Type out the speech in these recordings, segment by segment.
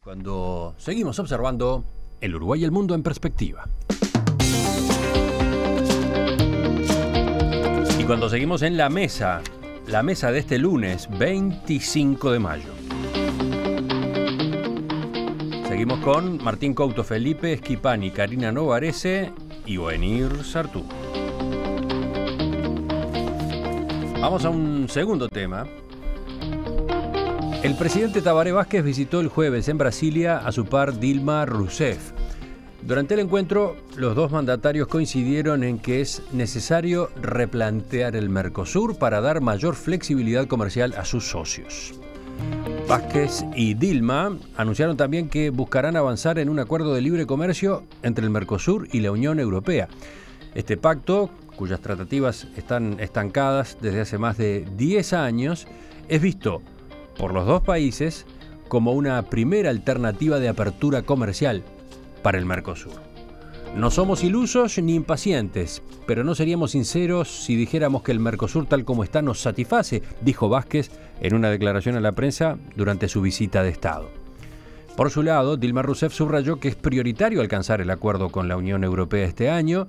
Cuando seguimos observando el Uruguay y el mundo en perspectiva. Y cuando seguimos en la mesa de este lunes 25 de mayo. Seguimos con Martín Couto, Felipe Schipani, Karina Novarese y Oenir Sartú. Vamos a un segundo tema. El presidente Tabaré Vázquez visitó el jueves en Brasilia a su par Dilma Rousseff. Durante el encuentro, los dos mandatarios coincidieron en que es necesario replantear el Mercosur para dar mayor flexibilidad comercial a sus socios. Vázquez y Dilma anunciaron también que buscarán avanzar en un acuerdo de libre comercio entre el Mercosur y la Unión Europea. Este pacto, cuyas tratativas están estancadas desde hace más de 10 años, es visto por los dos países como una primera alternativa de apertura comercial para el Mercosur. No somos ilusos ni impacientes, pero no seríamos sinceros si dijéramos que el Mercosur tal como está nos satisface, dijo Vázquez en una declaración a la prensa durante su visita de Estado. Por su lado, Dilma Rousseff subrayó que es prioritario alcanzar el acuerdo con la Unión Europea este año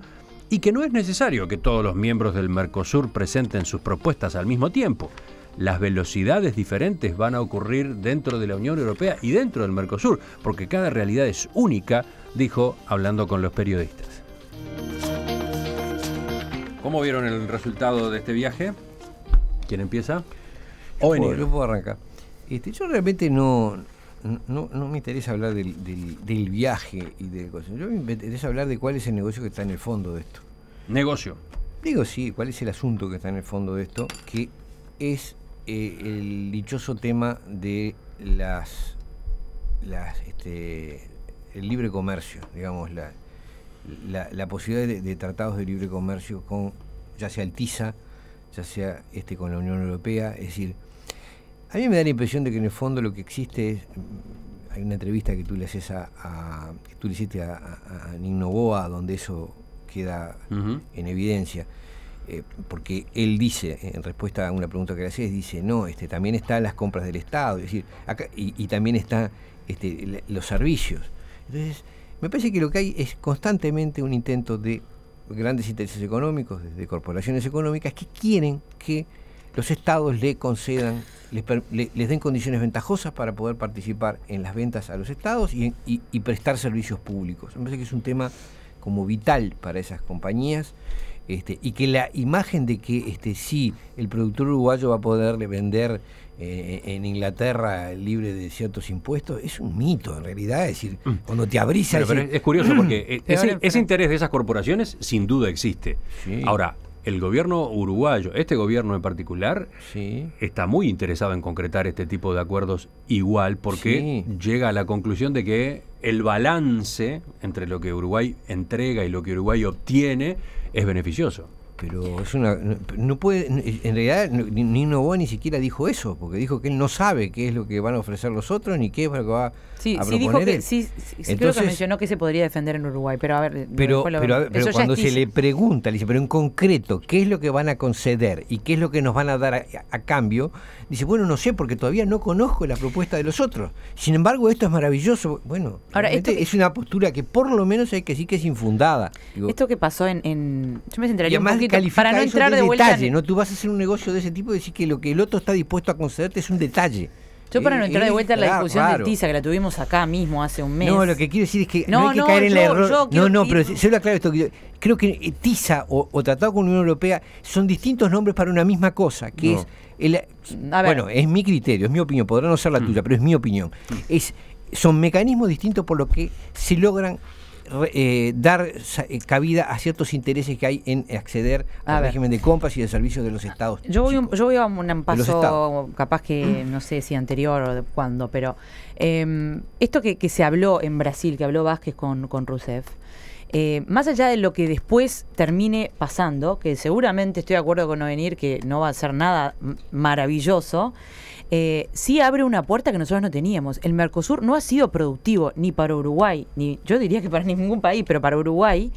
y que no es necesario que todos los miembros del Mercosur presenten sus propuestas al mismo tiempo. Las velocidades diferentes van a ocurrir dentro de la Unión Europea y dentro del Mercosur, porque cada realidad es única, dijo hablando con los periodistas. ¿Cómo vieron el resultado de este viaje? ¿Quién empieza? Yo puedo arrancar. Yo realmente no me interesa hablar del viaje y de cosas. Yo me interesa hablar de cuál es el negocio que está en el fondo de esto. Negocio. Digo, sí, cuál es el asunto que está en el fondo de esto, que es el dichoso tema de el libre comercio, digamos, la posibilidad de tratados de libre comercio con, ya sea el TISA, ya sea con la Unión Europea. Es decir, a mí me da la impresión de que en el fondo lo que existe es, hay una entrevista que tú le hiciste a Nick Noboa, donde eso queda en evidencia. Porque él dice, en respuesta a una pregunta que le hacías, dice, no, también están las compras del Estado, es decir, acá, y también están los servicios. Entonces, me parece que lo que hay es constantemente un intento de grandes intereses económicos, de corporaciones económicas, que quieren que los Estados le concedan, les den condiciones ventajosas para poder participar en las ventas a los Estados y prestar servicios públicos. Me parece que es un tema como vital para esas compañías. Y que la imagen de que sí, el productor uruguayo va a poder vender en Inglaterra libre de ciertos impuestos, es un mito en realidad. Es decir, cuando te abrís pero es curioso porque ese interés de esas corporaciones sin duda existe. Sí. Ahora, el gobierno uruguayo, este gobierno en particular, sí, está muy interesado en concretar este tipo de acuerdos igual, porque sí, llega a la conclusión de que el balance entre lo que Uruguay entrega y lo que Uruguay obtiene es beneficioso. Pero es no puede, en realidad ni Noboa ni siquiera dijo eso, porque dijo que él no sabe qué es lo que van a ofrecer los otros ni qué es lo que va a proponer dijo que, él. sí, entonces, creo que mencionó que se podría defender en Uruguay, pero a ver, pero cuando se le pregunta, le dice, pero en concreto, ¿qué es lo que van a conceder y qué es lo que nos van a dar a cambio? Dice, bueno, no sé, porque todavía no conozco la propuesta de los otros. Sin embargo, esto es maravilloso. Bueno, ahora, es una postura que por lo menos hay que decir que es infundada. Digo, esto que pasó yo me centraría un poquito para no entrar de vuelta detalle, ¿no? Tú vas a hacer un negocio de ese tipo y decir que lo que el otro está dispuesto a concederte es un detalle. Yo para no entrar de vuelta en la discusión del TISA, que la tuvimos acá mismo hace un mes. No, lo que quiero decir es que no hay que caer en el error. Pero se lo aclaro esto. Creo que TISA o Tratado con la Unión Europea son distintos nombres para una misma cosa, que es... Bueno, es mi criterio, es mi opinión, podrá no ser la tuya, pero es mi opinión. Son mecanismos distintos por los que se logran dar cabida a ciertos intereses que hay en acceder al régimen de compras y de servicios de los Estados. Yo voy a un paso capaz que no sé si anterior o de cuándo, pero esto que se habló en Brasil, que habló Vázquez con Rousseff, más allá de lo que después termine pasando, que seguramente estoy de acuerdo con Oenir que no va a ser nada maravilloso, sí abre una puerta que nosotros no teníamos. El Mercosur no ha sido productivo ni para Uruguay, ni yo diría que para ningún país, pero para Uruguay,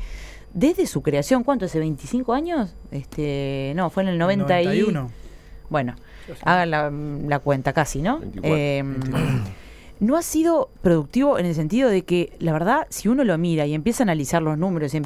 desde su creación. ¿Cuánto? ¿Hace 25 años? No, fue en el 91. Bueno, hagan la cuenta casi, ¿no? no ha sido productivo en el sentido de que, la verdad, si uno lo mira y empieza a analizar los números, y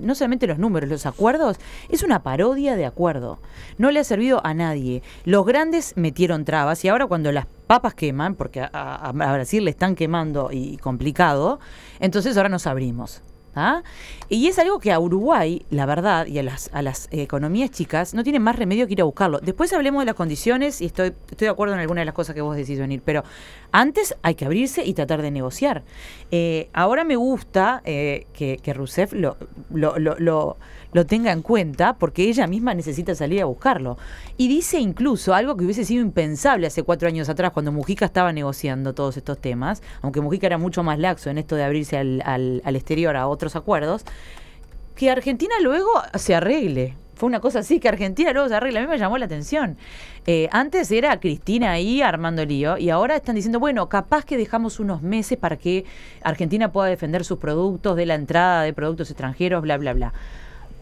no solamente los números, los acuerdos, es una parodia de acuerdo. No le ha servido a nadie. Los grandes metieron trabas y ahora cuando las papas queman, porque a Brasil le están quemando y complicado, entonces ahora nos abrimos. ¿Ah? Y es algo que a Uruguay, la verdad, y a las economías chicas, no tienen más remedio que ir a buscarlo. Después hablemos de las condiciones y estoy de acuerdo en alguna de las cosas que vos decís, venir, pero antes hay que abrirse y tratar de negociar. Ahora me gusta que Rousseff lo tenga en cuenta porque ella misma necesita salir a buscarlo. Y dice incluso algo que hubiese sido impensable hace 4 años atrás cuando Mujica estaba negociando todos estos temas, aunque Mujica era mucho más laxo en esto de abrirse al exterior a otros acuerdos, que Argentina luego se arregle. Fue una cosa así, que Argentina luego se arregle. A mí me llamó la atención. Antes era Cristina ahí armando lío y ahora están diciendo, bueno, capaz que dejamos unos meses para que Argentina pueda defender sus productos de la entrada de productos extranjeros, bla, bla, bla.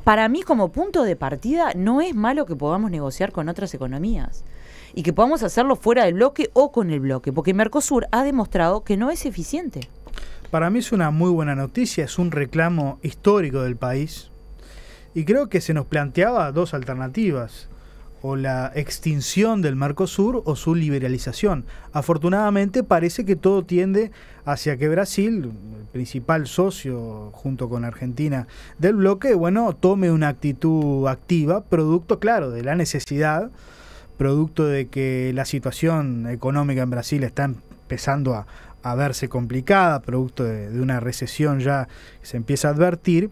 Para mí, como punto de partida, no es malo que podamos negociar con otras economías y que podamos hacerlo fuera del bloque o con el bloque, porque Mercosur ha demostrado que no es eficiente. Para mí es una muy buena noticia, es un reclamo histórico del país y creo que se nos planteaba 2 alternativas, o la extinción del Mercosur o su liberalización. Afortunadamente parece que todo tiende hacia que Brasil, el principal socio junto con Argentina del bloque, bueno, tome una actitud activa, producto, claro, de la necesidad, producto de que la situación económica en Brasil está empezando a verse complicada, producto de una recesión ya que se empieza a advertir.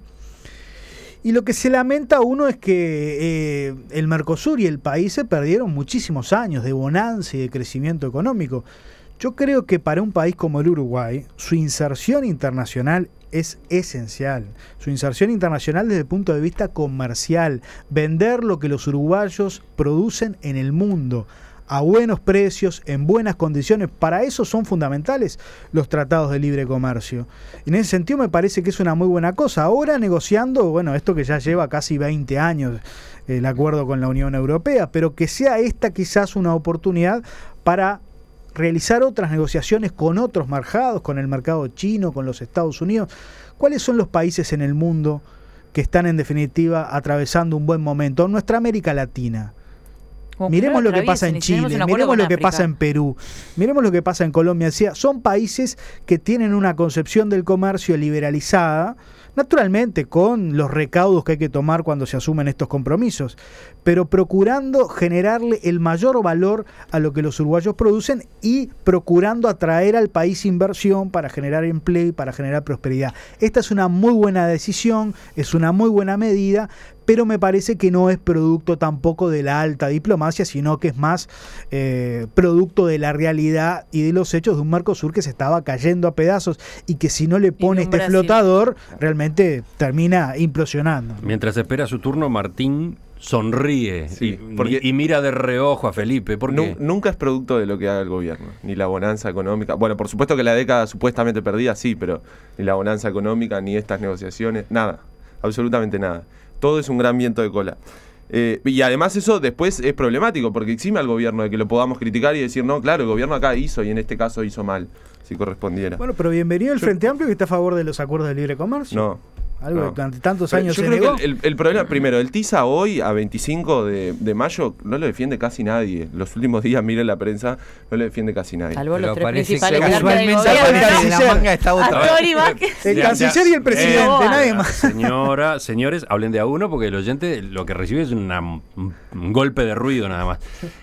Y lo que se lamenta uno es que el Mercosur y el país se perdieron muchísimos años de bonanza y de crecimiento económico. Yo creo que para un país como el Uruguay, su inserción internacional es esencial. Su inserción internacional desde el punto de vista comercial, vender lo que los uruguayos producen en el mundo, a buenos precios, en buenas condiciones. Para eso son fundamentales los tratados de libre comercio. En ese sentido me parece que es una muy buena cosa. Ahora negociando, bueno, esto que ya lleva casi 20 años, el acuerdo con la Unión Europea, pero que sea esta quizás una oportunidad para realizar otras negociaciones con otros mercados, con el mercado chino, con los Estados Unidos. ¿Cuáles son los países en el mundo que están en definitiva atravesando un buen momento? Nuestra América Latina. Miremos lo que pasa en Chile, miremos lo que pasa en Perú, miremos lo que pasa en Colombia. Son países que tienen una concepción del comercio liberalizada, naturalmente con los recaudos que hay que tomar cuando se asumen estos compromisos, pero procurando generarle el mayor valor a lo que los uruguayos producen y procurando atraer al país inversión para generar empleo y para generar prosperidad. Esta es una muy buena decisión, es una muy buena medida, pero me parece que no es producto tampoco de la alta diplomacia, sino que es más producto de la realidad y de los hechos de un Mercosur que se estaba cayendo a pedazos y que si no le pone este flotador, realmente termina implosionando. Mientras espera su turno, Martín sonríe y mira de reojo a Felipe. ¿Por qué? Nunca es producto de lo que haga el gobierno, ni la bonanza económica. Bueno, por supuesto que la década supuestamente perdida, sí, pero ni la bonanza económica, ni estas negociaciones, nada, absolutamente nada. Todo es un gran viento de cola. Y además eso después es problemático porque exime al gobierno de que lo podamos criticar y decir, no, claro, el gobierno acá hizo y en este caso hizo mal, si correspondiera. Bueno, pero bienvenido el Frente Amplio que está a favor de los acuerdos de libre comercio. No. Algo que durante tantos años se negó. El problema, primero, el TISA hoy, a 25 de mayo, no lo defiende casi nadie. Los últimos días, miren la prensa, no lo defiende casi nadie. Salvo los tres parece principales que casualmente de la manga está otra vez. El canciller y el presidente, nadie más. Señores, hablen de a uno porque el oyente lo que recibe es un golpe de ruido nada más.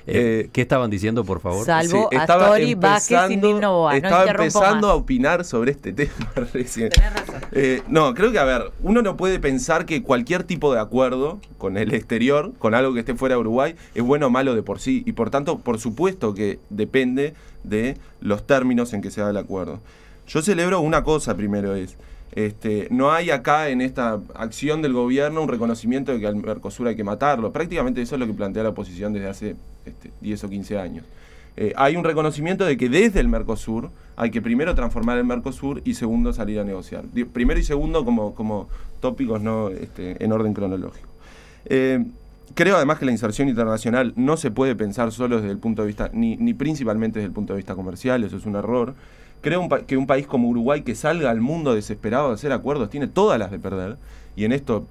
¿Qué estaban diciendo, por favor? Salvo Astori, Vázquez y Nino Boa. Estaba empezando a opinar sobre este tema recién. Tenés razón. No, creo que, a ver, uno no puede pensar que cualquier tipo de acuerdo con el exterior, con algo que esté fuera de Uruguay, es bueno o malo de por sí. Y por tanto, por supuesto que depende de los términos en que se da el acuerdo. Yo celebro una cosa primero es, no hay acá en esta acción del gobierno un reconocimiento de que al Mercosur hay que matarlo. Prácticamente eso es lo que plantea la oposición desde hace 10 o 15 años. Hay un reconocimiento de que desde el Mercosur hay que primero transformar el Mercosur y segundo salir a negociar. Primero y segundo como tópicos no en orden cronológico. Creo además que la inserción internacional no se puede pensar solo desde el punto de vista, ni principalmente desde el punto de vista comercial, eso es un error. Creo que un país como Uruguay que salga al mundo desesperado de hacer acuerdos tiene todas las de perder. Y en esto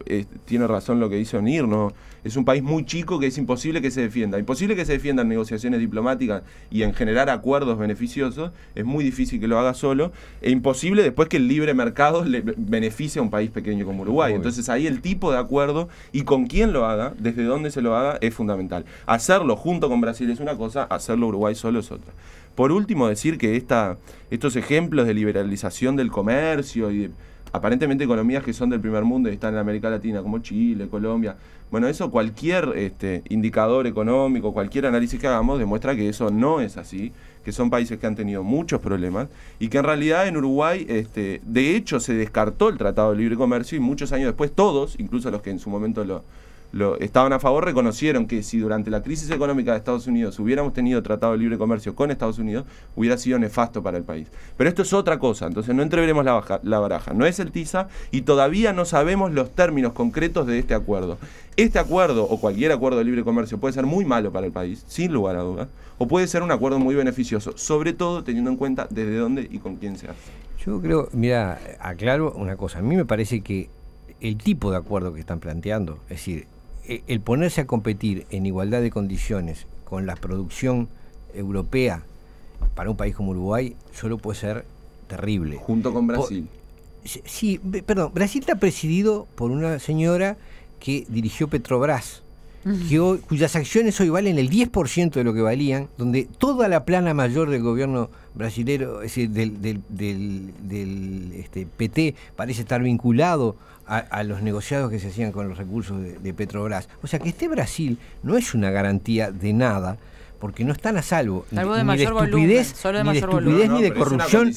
tiene razón lo que dice Onir, ¿no? Es un país muy chico que es imposible que se defienda. Imposible que se defiendan negociaciones diplomáticas y en generar acuerdos beneficiosos. Es muy difícil que lo haga solo. E imposible después que el libre mercado le beneficie a un país pequeño como Uruguay. Entonces ahí el tipo de acuerdo y con quién lo haga, desde dónde se lo haga, es fundamental. Hacerlo junto con Brasil es una cosa, hacerlo Uruguay solo es otra. Por último, decir que estos ejemplos de liberalización del comercio y de, aparentemente economías que son del primer mundo y están en América Latina, como Chile, Colombia. Bueno, eso cualquier indicador económico, cualquier análisis que hagamos demuestra que eso no es así, que son países que han tenido muchos problemas y que en realidad en Uruguay, de hecho, se descartó el Tratado de Libre Comercio y muchos años después todos, incluso los que en su momento lo estaban a favor, reconocieron que si durante la crisis económica de Estados Unidos hubiéramos tenido tratado de libre comercio con Estados Unidos, hubiera sido nefasto para el país. Pero esto es otra cosa, entonces no entreveremos la baraja. No es el TISA y todavía no sabemos los términos concretos de este acuerdo. Este acuerdo, o cualquier acuerdo de libre comercio, puede ser muy malo para el país, sin lugar a dudas, o puede ser un acuerdo muy beneficioso, sobre todo teniendo en cuenta desde dónde y con quién se hace. Yo creo, mira, aclaro una cosa, a mí me parece que el tipo de acuerdo que están planteando, es decir, el ponerse a competir en igualdad de condiciones con la producción europea para un país como Uruguay solo puede ser terrible. Junto con Brasil. Sí, perdón, Brasil está presidido por una señora que dirigió Petrobras, cuyas acciones hoy valen el 10% de lo que valían, donde toda la plana mayor del gobierno brasilero, es decir, del PT, parece estar vinculado a los negociados que se hacían con los recursos de Petrobras. O sea que Brasil no es una garantía de nada, porque no están a salvo ni de estupidez, ni de corrupción,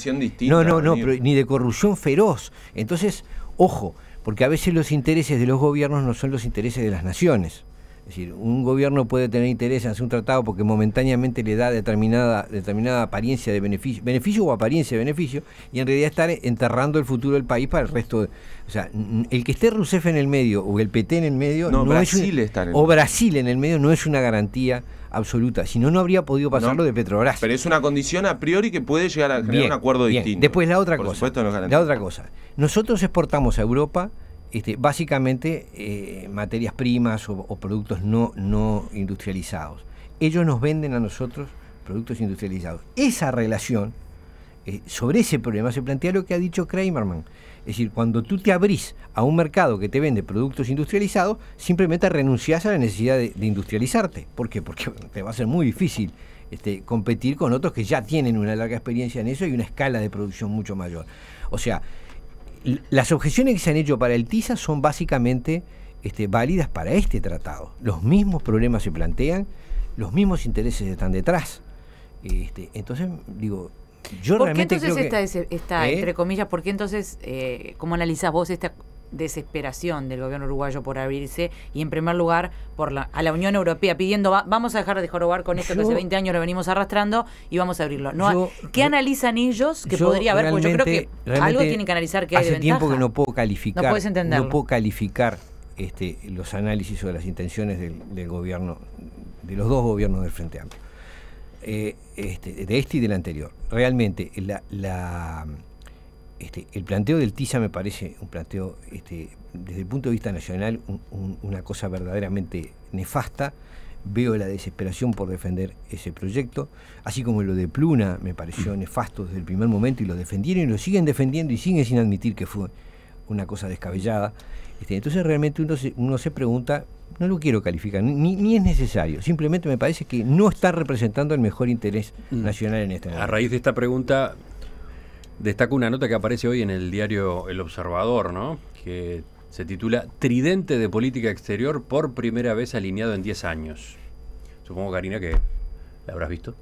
ni de corrupción feroz. Entonces, ojo, porque a veces los intereses de los gobiernos no son los intereses de las naciones. Es decir, un gobierno puede tener interés en hacer un tratado porque momentáneamente le da determinada apariencia de beneficio o apariencia de beneficio, y en realidad estar enterrando el futuro del país para el resto de... O sea, el que esté Rousseff en el medio o el PT en el medio Brasil en el medio no es una garantía absoluta, si no, no habría podido pasar lo de Petrobras. Pero es una condición a priori que puede llegar a generar un acuerdo distinto. Después la otra cosa. Nosotros exportamos a Europa básicamente materias primas o productos no industrializados. Ellos nos venden a nosotros productos industrializados. Esa relación, sobre ese problema se plantea lo que ha dicho Kramerman. Es decir, cuando tú te abrís a un mercado que te vende productos industrializados, simplemente renunciás a la necesidad de industrializarte. ¿Por qué? Porque te va a ser muy difícil competir con otros que ya tienen una larga experiencia en eso y una escala de producción mucho mayor. O sea, las objeciones que se han hecho para el TISA son básicamente válidas para este tratado. Los mismos problemas se plantean, los mismos intereses están detrás. Entonces, digo, yo realmente creo que... ¿Por qué entonces esta entre comillas, por qué entonces, cómo analizás vos esta desesperación del gobierno uruguayo por abrirse y en primer lugar a la Unión Europea pidiendo vamos a dejar de jorobar con esto que hace 20 años lo venimos arrastrando y vamos a abrirlo? ¿Qué analizan ellos que podría haber? Porque yo creo que algo tienen que analizar que hay de ventaja. Hace tiempo que no puedo calificar, no puedes entenderlo. No puedo calificar los análisis o las intenciones del gobierno, de los dos gobiernos del Frente Amplio, de este y del anterior. Realmente el planteo del TISA me parece un planteo, desde el punto de vista nacional, una cosa verdaderamente nefasta. Veo la desesperación por defender ese proyecto, así como lo de Pluna me pareció nefasto desde el primer momento, y lo defendieron y lo siguen defendiendo y siguen sin admitir que fue una cosa descabellada. Entonces realmente uno se pregunta, no lo quiero calificar, ni es necesario, simplemente me parece que no está representando el mejor interés nacional en este momento. A raíz de esta pregunta, destaca una nota que aparece hoy en el diario El Observador, ¿no?, que se titula Tridente de Política Exterior por primera vez alineado en 10 años. Supongo, Karina, que la habrás visto.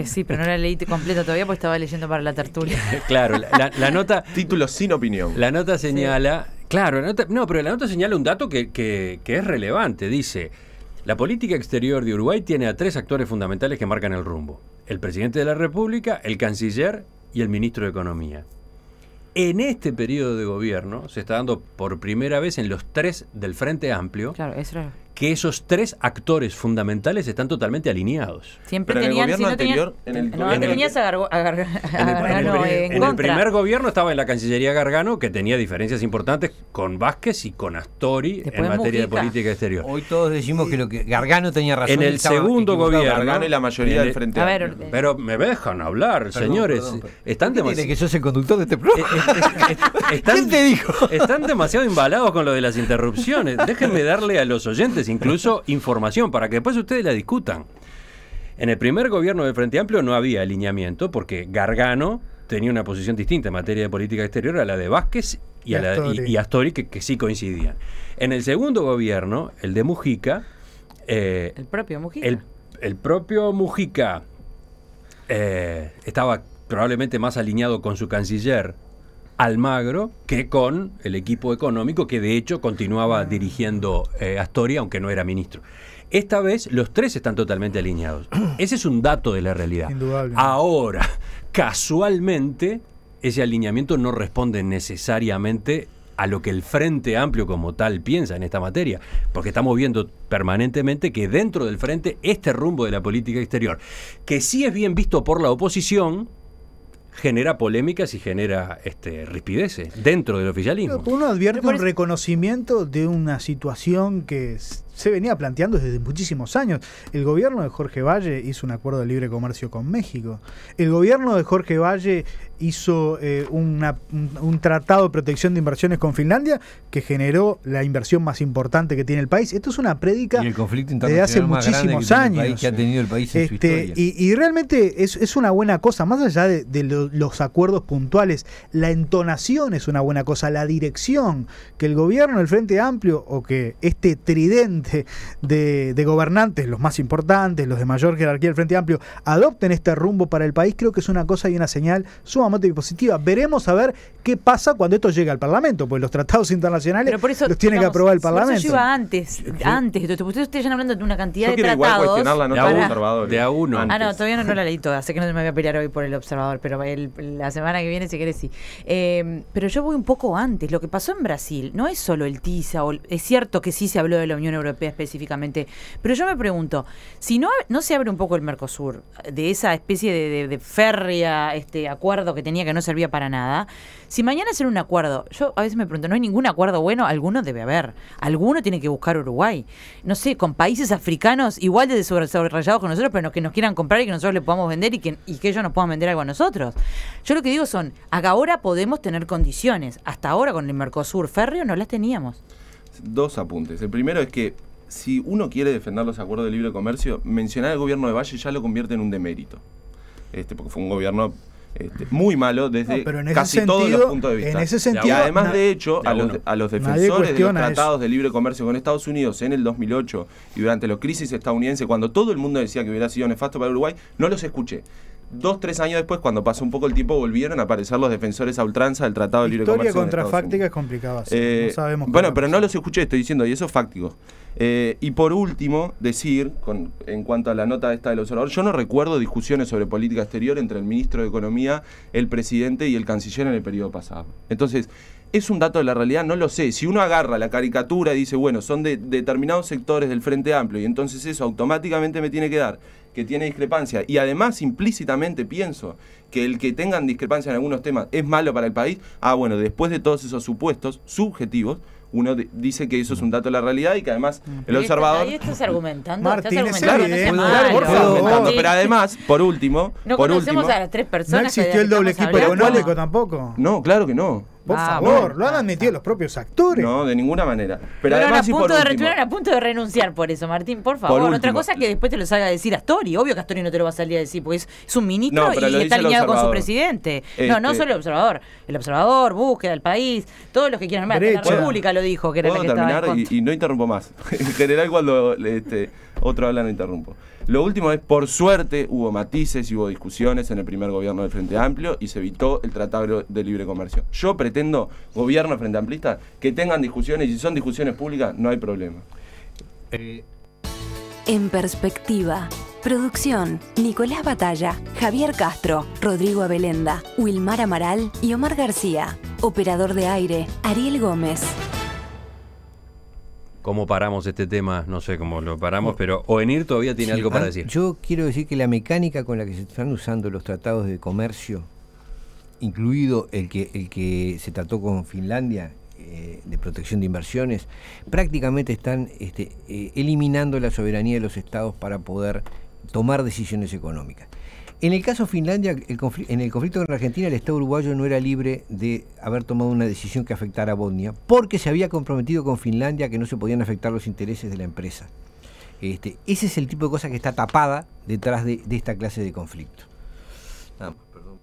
Sí, pero no la leí completa todavía porque estaba leyendo para la tertulia. Claro, la nota... Título sin opinión. La nota señala... Sí. Claro, pero la nota señala un dato que es relevante. Dice, la política exterior de Uruguay tiene a 3 actores fundamentales que marcan el rumbo. El presidente de la República, el canciller y el ministro de Economía. En este periodo de gobierno se está dando por primera vez en los 3 del Frente Amplio, claro, eso era... que esos tres actores fundamentales están totalmente alineados. Siempre pero tenían, en el gobierno anterior, tenías a Gargano en el contra. primer gobierno estaba en la Cancillería Gargano, que tenía diferencias importantes con Vázquez y con Astori en materia de política exterior. Hoy todos decimos que lo que Gargano tenía razón. En el segundo gobierno, Gargano y la mayoría del Frente Amplio. Pero me dejan hablar, señores. Están demasiado. Que sos el conductor de este programa. ¿Quién te dijo? Están demasiado embalados con lo de las interrupciones. Déjenme darle a los oyentes incluso información para que después ustedes la discutan. En el primer gobierno del Frente Amplio no había alineamiento porque Gargano tenía una posición distinta en materia de política exterior a la de Vázquez y Astori, que sí coincidían. En el segundo gobierno, el de Mujica, el propio Mujica, el propio Mujica estaba probablemente más alineado con su canciller Almagro que con el equipo económico que de hecho continuaba dirigiendo Astori, aunque no era ministro. Esta vez los tres están totalmente alineados. Ese es un dato de la realidad. Indudable. Ahora, casualmente, ese alineamiento no responde necesariamente a lo que el Frente Amplio como tal piensa en esta materia, porque estamos viendo permanentemente que dentro del Frente este rumbo de la política exterior, que sí es bien visto por la oposición, genera polémicas y genera rispideces dentro del oficialismo. Uno advierte un reconocimiento de una situación que se venía planteando desde muchísimos años. El gobierno de Jorge Valle hizo un acuerdo de libre comercio con México. El gobierno de Jorge Valle hizo un tratado de protección de inversiones con Finlandia que generó la inversión más importante que tiene el país. Esto es una prédica de hace muchísimos años que ha tenido el país en su historia. Y realmente es una buena cosa, más allá de los acuerdos puntuales, la entonación es una buena cosa, la dirección, que el gobierno del Frente Amplio o que este tridente de gobernantes, los más importantes, los de mayor jerarquía del Frente Amplio, adopten este rumbo para el país, creo que es una cosa y una señal sumamente positiva. Veremos a ver qué pasa cuando esto llega al Parlamento, porque los tratados internacionales los tiene que aprobar el Parlamento. Por eso iba antes. Ustedes están hablando de una cantidad de tratados. Igual cuestionar la nota del Observador. De a uno. No, todavía no la leí toda, sé que no me voy a pelear hoy por el Observador, pero la semana que viene, si querés, sí. Pero yo voy un poco antes. Lo que pasó en Brasil no es solo el TISA, es cierto que sí se habló de la Unión Europea específicamente, pero yo me pregunto, si no se abre un poco el Mercosur, de esa especie de férrea acuerdo que tenía que no servía para nada, si mañana hacen un acuerdo, yo a veces me pregunto, ¿no hay ningún acuerdo bueno? Alguno debe haber, alguno tiene que buscar Uruguay, no sé, con países africanos igual de desarrollados con nosotros, pero que nos quieran comprar y que nosotros le podamos vender y que ellos nos puedan vender algo a nosotros. Yo lo que digo son, ahora podemos tener condiciones, hasta ahora con el Mercosur férreo no las teníamos. Dos apuntes. El primero es que si uno quiere defender los acuerdos de libre comercio, mencionar al gobierno de Valle ya lo convierte en un demérito. Porque fue un gobierno muy malo desde casi todos los puntos de vista. En ese sentido, y además, de hecho, a los defensores de los tratados de libre comercio con Estados Unidos en el 2008 y durante la crisis estadounidense, cuando todo el mundo decía que hubiera sido nefasto para Uruguay, no los escuché. 2-3 años después, cuando pasó un poco el tiempo, volvieron a aparecer los defensores a ultranza del Tratado de Libre Comercio. Historia contrafáctica es complicada. No sabemos pero no los escuché, estoy diciendo, y eso es fáctico. Y por último, decir, en cuanto a la nota esta del Observador, yo no recuerdo discusiones sobre política exterior entre el ministro de Economía, el presidente y el canciller en el periodo pasado. Entonces, ¿es un dato de la realidad? No lo sé. Si uno agarra la caricatura y dice, bueno, son de determinados sectores del Frente Amplio, y entonces eso automáticamente me tiene que dar que tiene discrepancia, y además implícitamente pienso que el que tengan discrepancia en algunos temas es malo para el país, bueno, después de todos esos supuestos subjetivos, uno dice que eso es un dato de la realidad y que además el Observador... Ahí estás argumentando. Martínez, pero además, por último... No conocemos a las tres personas. No existió el doble equipo económico tampoco. No, claro que no. Por favor, lo han admitido los propios actores. No, de ninguna manera. Pero además, estuvieron a punto de renunciar por eso, Martín, por favor. Otra cosa es que después te lo salga a decir Astori. Obvio que Astori no te lo va a salir a decir, porque es un ministro y está alineado con su presidente. No solo el Observador. El Observador, Búsqueda, el País, todos los que quieran ver. La República lo dijo, que era la que estaba en contra. Y no interrumpo más. En general, cuando otro habla, no interrumpo. Lo último es, por suerte, hubo matices y hubo discusiones en el primer gobierno del Frente Amplio y se evitó el Tratado de Libre Comercio. Yo pretendo, gobierno frente amplista, que tengan discusiones, y si son discusiones públicas, no hay problema. En Perspectiva. Producción: Nicolás Batalla, Javier Castro, Rodrigo Abelenda, Wilmar Amaral y Omar García. Operador de aire: Ariel Gómez. ¿Cómo paramos este tema? No sé cómo lo paramos, pero Oenir todavía tiene algo para decir. Yo quiero decir que la mecánica con la que se están usando los tratados de comercio, incluido el que se trató con Finlandia, de protección de inversiones, prácticamente están eliminando la soberanía de los estados para poder tomar decisiones económicas. En el caso de Finlandia, en el conflicto con Argentina, el Estado uruguayo no era libre de haber tomado una decisión que afectara a Bosnia, porque se había comprometido con Finlandia que no se podían afectar los intereses de la empresa. Ese es el tipo de cosa que está tapada detrás de esta clase de conflicto. Perdón.